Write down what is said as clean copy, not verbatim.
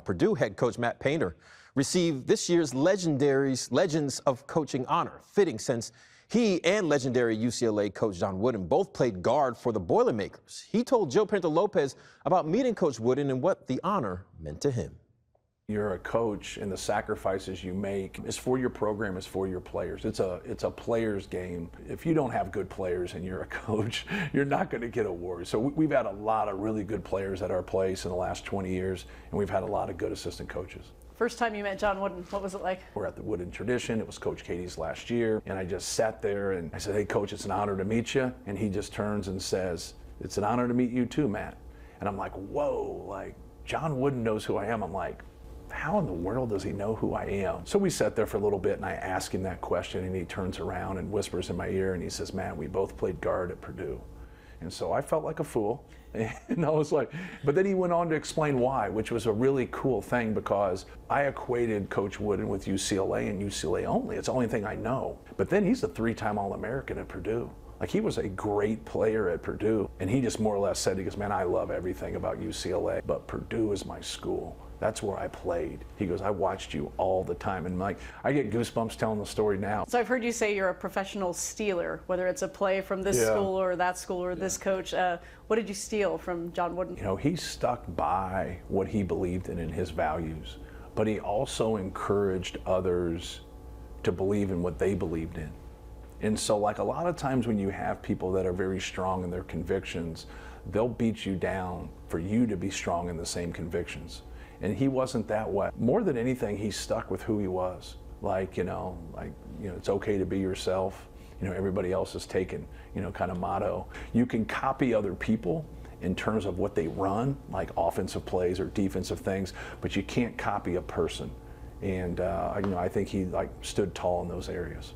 Purdue head coach Matt Painter received this year's Legends of Coaching honor, fitting since he and legendary UCLA coach John Wooden both played guard for the Boilermakers. He told Joe Pinto Lopez about meeting Coach Wooden and what the honor meant to him. You're a coach, and the sacrifices you make is for your program, is for your players. It's a player's game. If you don't have good players and you're a coach, you're not going to get awards. So we've had a lot of really good players at our place in the last 20 years, and we've had a lot of good assistant coaches. First time you met John Wooden, what was it like? We're at the Wooden Tradition. It was Coach Katie's last year, and I just sat there and I said, "Hey, Coach, it's an honor to meet you." And he just turns and says, "It's an honor to meet you too, Matt." And I'm like, whoa, like John Wooden knows who I am. I'm like, how in the world does he know who I am? So we sat there for a little bit and I asked him that question, and he turns around and whispers in my ear and he says, "Matt, we both played guard at Purdue." And so I felt like a fool. And I was like, but then he went on to explain why, which was a really cool thing, because I equated Coach Wooden with UCLA and UCLA only. It's the only thing I know. But then he's a 3-time All-American at Purdue. Like, he was a great player at Purdue. And he just more or less said, he goes, "Man, I love everything about UCLA, but Purdue is my school. That's where I played." He goes, "I watched you all the time." And like, I get goosebumps telling the story now. So I've heard you say you're a professional stealer, whether it's a play from this school or that school or this coach. What did you steal from John Wooden? You know, he stuck by what he believed in and his values, but he also encouraged others to believe in what they believed in. And so, like, a lot of times when you have people that are very strong in their convictions, they'll beat you down for you to be strong in the same convictions. And he wasn't that way. More than anything, he stuck with who he was. Like, it's okay to be yourself. Everybody else is taken, kind of motto. You can copy other people in terms of what they run, like offensive plays or defensive things, but you can't copy a person. And, I think he stood tall in those areas.